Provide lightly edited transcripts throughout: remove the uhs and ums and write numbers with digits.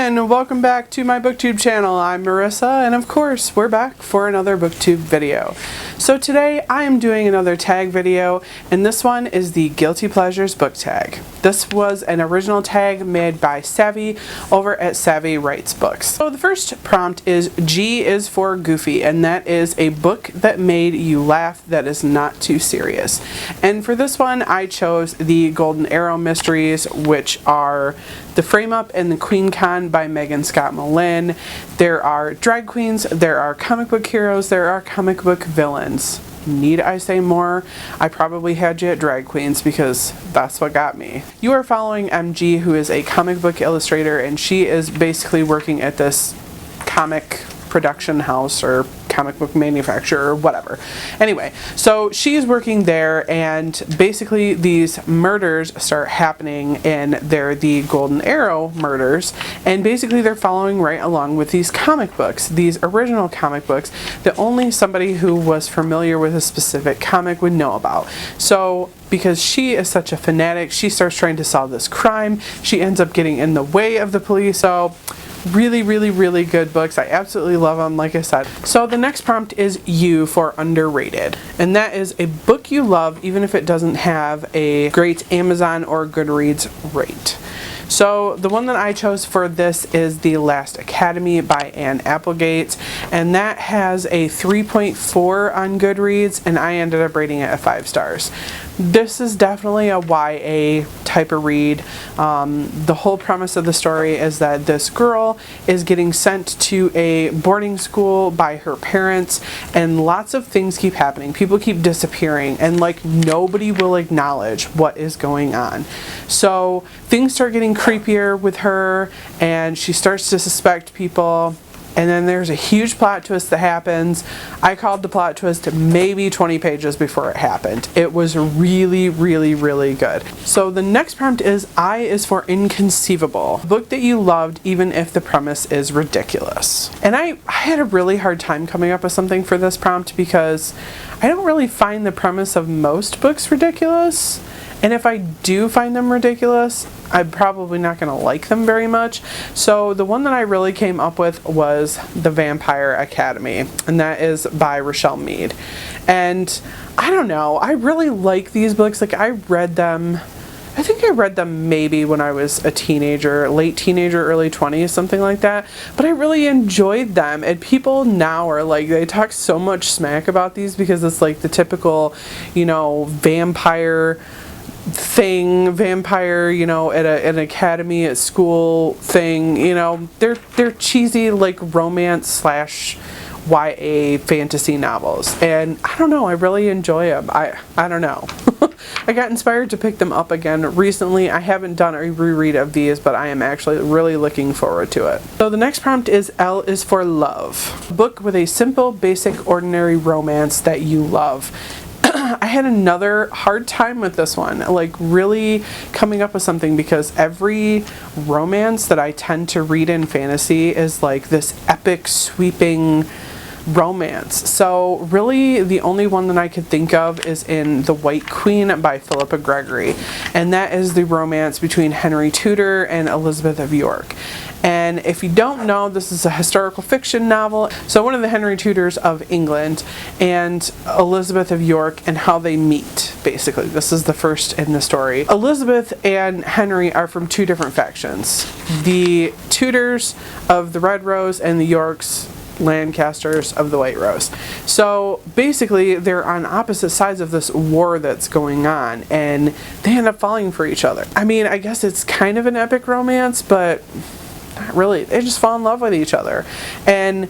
and welcome back to my booktube channel. I'm Marissa, and of course we're back for another booktube video. So today I am doing another tag video, and this one is the Guilty Pleasures book tag. This was an original tag made by Savy over at Savy Writes Books. So the first prompt is G is for Goofy, and that is a book that made you laugh that is not too serious. And for this one I chose the Golden Arrow Mysteries, which are The Frame Up and the Queen Con by Meghan Scott Molin. There are drag queens, there are comic book heroes, there are comic book villains. Need I say more? I probably had you at drag queens because that's what got me. You are following MG, who is a comic book illustrator, and she is basically working at this comic production house or comic book manufacturer or whatever. Anyway, so she's working there, and basically these murders start happening, and they're the Golden Arrow murders, and basically they're following right along with these comic books, these original comic books that only somebody who was familiar with a specific comic would know about. So because she is such a fanatic, she starts trying to solve this crime. She ends up getting in the way of the police. So really good books. I absolutely love them, like I said. So the next prompt is U for underrated, and that is a book you love even if it doesn't have a great Amazon or Goodreads rate. So the one that I chose for this is The Last Academy by Applegate, and that has a 3.4 on Goodreads, and I ended up rating it at 5 stars. This is definitely a YA type of read. The whole premise of the story is that this girl is getting sent to a boarding school by her parents, and lots of things keep happening. People keep disappearing, and like nobody will acknowledge what is going on. So things start getting creepier with her, and she starts to suspect people. And then there's a huge plot twist that happens. I called the plot twist maybe 20 pages before it happened. It was really good. So the next prompt is I is for Inconceivable, a book that you loved even if the premise is ridiculous. And I had a really hard time coming up with something for this prompt because I don't really find the premise of most books ridiculous. And if I do find them ridiculous, I'm probably not going to like them very much. So the one that I really came up with was The Vampire Academy, and that is by Richelle Mead. And I don't know, I really like these books. Like I read them, I think I read them maybe when I was a teenager, late teenager, early 20s, something like that. But I really enjoyed them. And people now are like, they talk so much smack about these because it's like the typical, you know, vampire, you know, at an academy, at school thing. You know, they're cheesy like romance / YA fantasy novels, and I don't know, I really enjoy them. I don't know. I got inspired to pick them up again recently. I haven't done a reread of these, but I am actually really looking forward to it. So the next prompt is L is for Love, a book with a simple, basic, ordinary romance that you love. I had another hard time with this one, like really coming up with something, because every romance that I tend to read in fantasy is like this epic, sweeping romance. So really the only one that I could think of is in The White Queen by Phillipa Gregory, and that is the romance between Henry Tudor and Elizabeth of York. And if you don't know, this is a historical fiction novel. So one of the Henry Tudors of England and Elizabeth of York, and how they meet, basically. This is the first in the story. Elizabeth and Henry are from two different factions. The Tudors of the Red Rose and the Yorks, Lancasters, of the White Rose. So basically they're on opposite sides of this war that's going on, and they end up falling for each other. I mean, I guess it's kind of an epic romance, but not really. They just fall in love with each other, and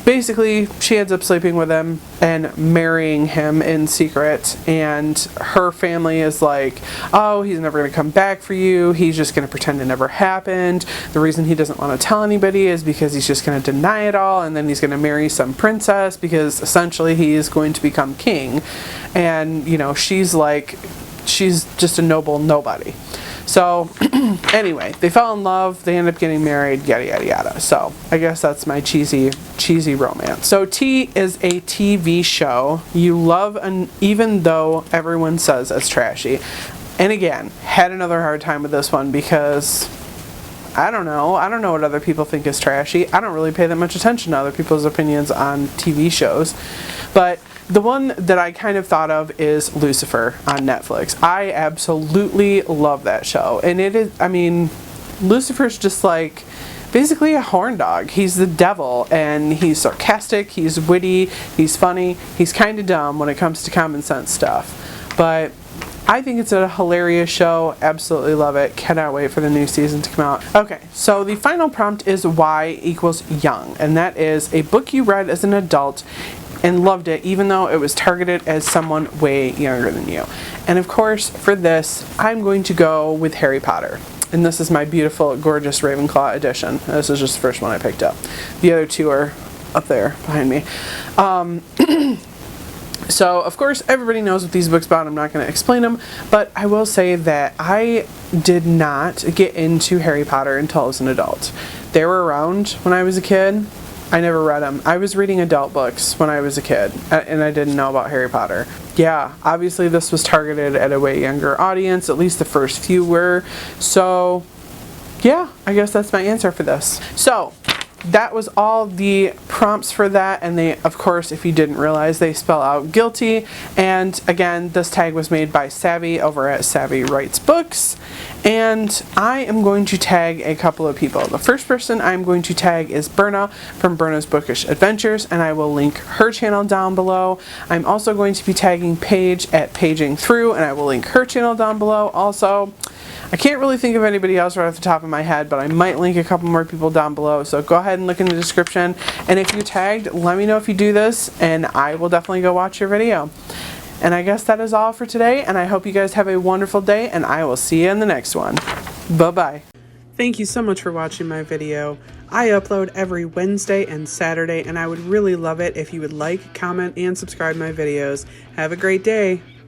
basically she ends up sleeping with him and marrying him in secret, and her family is like, oh, he's never going to come back for you, he's just going to pretend it never happened. The reason he doesn't want to tell anybody is because he's just going to deny it all, and then he's going to marry some princess because essentially he is going to become king. And you know, she's like, she's just a noble nobody. So anyway, they fell in love, they end up getting married, yada yada yada. So I guess that's my cheesy romance. So T is a TV show you love, and even though everyone says it's trashy. And again, had another hard time with this one because I don't know. I don't know what other people think is trashy. I don't really pay that much attention to other people's opinions on TV shows. But the one that I kind of thought of is Lucifer on Netflix. I absolutely love that show. And it is, I mean, Lucifer's just like basically a horn dog. He's the devil, and he's sarcastic, he's witty, he's funny, he's kind of dumb when it comes to common sense stuff. But I think it's a hilarious show. Absolutely love it. Cannot wait for the new season to come out. Okay, so the final prompt is Y equals young, and that is a book you read as an adult and loved it even though it was targeted as someone way younger than you. And of course, for this, I'm going to go with Harry Potter. And this is my beautiful, gorgeous Ravenclaw edition. This is just the first one I picked up. The other two are up there behind me. So, of course, everybody knows what these books about. I'm not going to explain them. But I will say that I did not get into Harry Potter until I was an adult. They were around when I was a kid. I never read them. I was reading adult books when I was a kid, and I didn't know about Harry Potter. Yeah, obviously this was targeted at a way younger audience, at least the first few were. So, yeah, I guess that's my answer for this. So, that was all the prompts for that, and they, of course, if you didn't realize, they spell out guilty. And again, this tag was made by Savy over at Savy Writes Books, and I am going to tag a couple of people. The first person I'm going to tag is Berna from Berna's Bookish Adventures, and I will link her channel down below. I'm also going to be tagging Paige at Paging Through, and I will link her channel down below also. I can't really think of anybody else right off the top of my head, but I might link a couple more people down below, so go ahead and look in the description. And if you're tagged, let me know if you do this, and I will definitely go watch your video. And I guess that is all for today, and I hope you guys have a wonderful day, and I will see you in the next one. Bye-bye. Thank you so much for watching my video. I upload every Wednesday and Saturday, and I would really love it if you would like, comment, and subscribe my videos. Have a great day.